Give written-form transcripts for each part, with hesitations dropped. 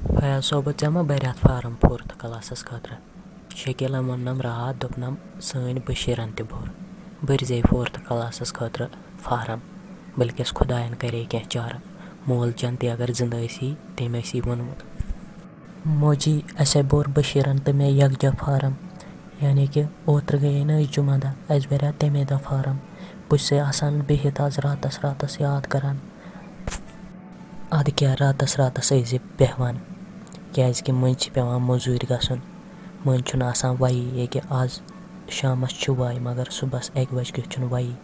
फयाज सोब ऐ मा भर फार्म 4th क्लासस खतर शकीलन वोनम रात दोपनम सन बशीरन त भोर भरजे 4th क्लासस खतर फार्म बल्कि खुदायन करे क्या चार मोल चन ते अगर जिंदा तम वोनमुत मोजी असे बोर बशीरन तो मे यकजा फार्म यानी कि ओत्र गए न जुमा दह अस भर तमे दह फार्म बस आसान बिहित आज रातस याद करान अद क्या रातस बेहवान क्या मंज पेवान मजूर गसन मंज आसान वही ये कि आज शामस वाई मगर सुबह 1 बज वही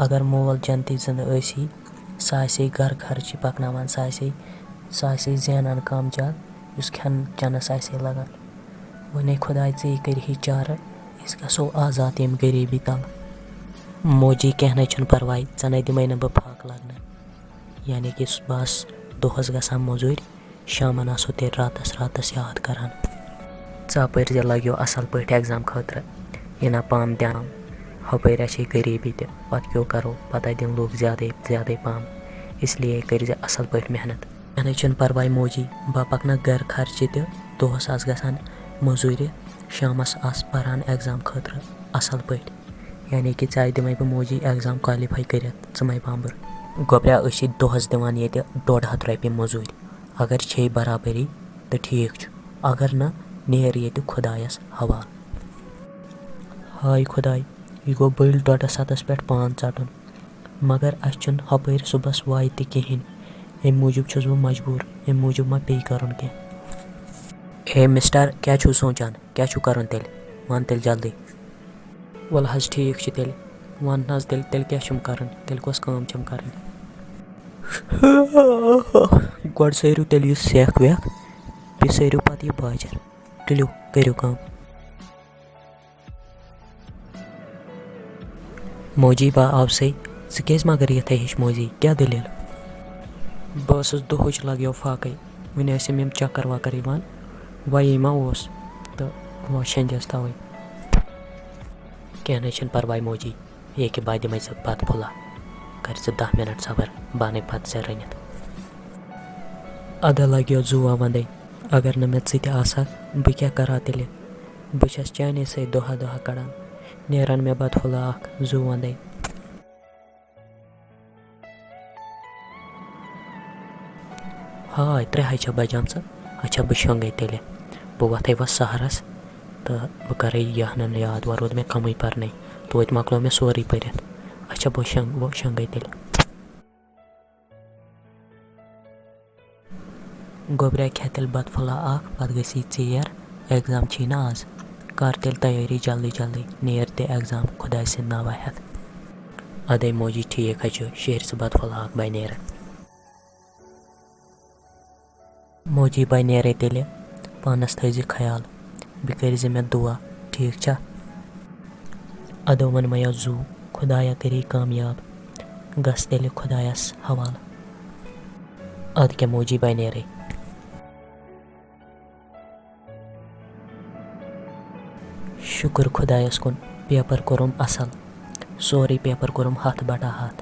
अगर मोल चन ती जिंदा सह घर खर्ची पकनावान सह जेनान कम ज्यादा उस खन चनस लगान वन खुदा े कर चार गो आजाद यम गरीबी तल मोजी कह न परवाह े दिमे न बह फाक लगन यानी कि बस दोहस गसान मजूर शामन आसो ते रातस याद करान ापर लग्यो असल पे एग्जाम खतर यह ना पाम ध्यान हपर अच्छे गरीबी ते पत क्यों करो पता दिन लोग ज़्यादा पाम इसलिए कर असल पे मेहनत कह परवाह मोजी बह पकन घर खर्च तो दोहस आस गसान मजूर शामस आस पारान एग्जाम खतर असल पे यानी कि दिमे बह मोजी एग्जाम क्वालिफाई कर मै पाम्बर गोब्रा दोहस दिवान ये 150 रपि मजूर अगर छे बराबरी तो ठीक अगर न नेर ये खुदायस हवाल हाय खुदाय यह गो बल 1.7 पे पान षटन मगर अन हपर सुबह वाय तहन अम मूजूब छुस बह मजबूर अम मूजूब मा पे कर ए मिस्टर क्या सोचान क्या कर तेल वन तेल जल्दी वल हज ठीक तेल वन हज तेल क्या कर तेल कस काम कर गो सरू तेल यह सेख वेख पे सरू पे यह बाजर तुलू करू काम मोजी बा आव से मगर ये हिश मोजी क्या दलील बस दोहच लग्यो फाक वन यम चक्कर वक्कर वही मा तो वो शंजस तवे कह न परवाह मोजी ये कि बह दिमे बत फुला कर 10 मिनट सबर बान पत से रनित अदा लग्यो जुआ वंद अगर न मे बह क्या करा तेल बह चाने सत दोहा कड़ान नेरान मे बत फुला जू वंद हाय 3 बजाम अच्छा बह शंगे तेल बह वथ वह सहरस तो बह कर यहन याद वह रोद मे कम पर्न तो मकलो मे सोरे पर अच्छा बह शंगे तेल गोब्रा खे तेल बत फुला पत गसी ेर एग्जाम छी ना आज कर तेल तैयारी जल्दी नेर ते एग्जाम खुदा सद नावा हेत अदे मोजी ठीक शेर से बत फुला बह नेर मोजी बह नेरे तेल पानस थज ख्याल बह कर मे दुआ ठीक छा अदो वन मयो जू खुदाया करी कामयाब गस तेल खुदायस हवाल अद क्या मोजी बह नेरे शुक्र खुदायस कुन पेपर कोरुम असल सोरे पेपर कोरुम हाथ बटा हाथ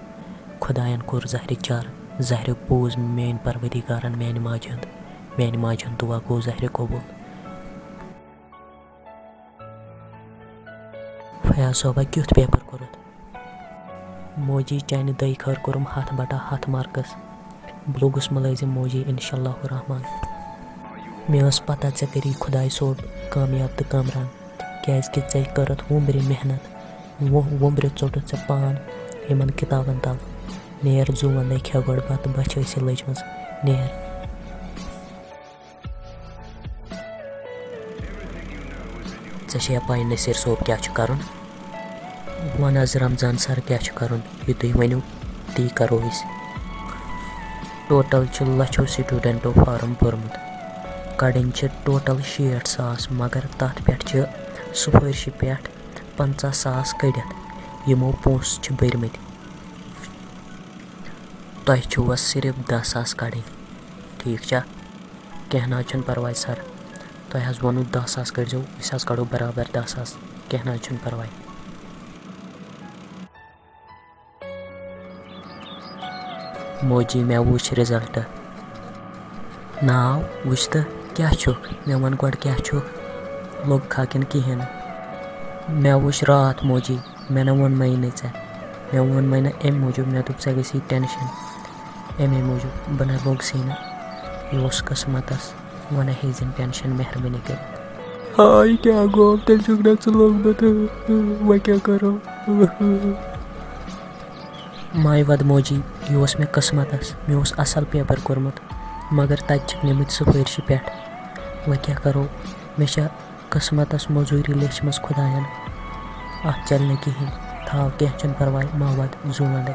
खुदायन कोर जहर चार जहर बोज मेन परवदिगारन मेन माज हंद दुआ गो जहर कबूल फयाज सोबा क्युथ पेपर कोरुत मोजी चान दई खर कोरुम हाथ बटा हाथ मार्कस ब्लोगुस मुलाजिम मोजी इंशाल्लाह रहमान मे पता ऐ करी खुदाय सोब कामयाब तो कमरान क्या करत वुम्ब्र मेहनत वुम्ब्र चोटुत ऐ पान इन किताबन तल नेर जू वंद खे गो बत बच लजम नेर ऐ पाई नसीर सोब क्या कर वन आज रमजान सर क्या कर यह तुम वनू ती करो टोटल लछों स्टूडेंटों फार्म भरमुत कड़न टोटल 60,000 मगर तथ पे सिफारिश पे 50,000 कड़ित यमो पोस भरमत तुह सिर्फ 10,000 कड़न ठीक छा कह ना परवाह सर तुह वोनू 10,000 कड़ो अस कड़ो बराबर 10,000 कह ना परवाह मोजी मे वुच रिजल्ट नाव वुच तो क्या छुक मे वन गोड क्या छुक लोग खा किन कहें मे वुच रात मोजी मे ना वोन मे वोन मे अम मूजूब मे दुप ऐ गई टेंशन अमे मूजूब बह ना लोग सी ना यह किस्मतस वन हेजिन टेंशन मेहरबानी कर। हाय क्या गो तेल चुकना लोगमत वह क्या करो माय वद मोजी यह मे किस्मतस मे असल पेपर कोर्मुत मगर तक निमित सिफारिश पे वह क्या करो मे किस्मतस मजूरी लेचम खुदायन अत चल कहें थाव कह परवाह मा वद जू वंद।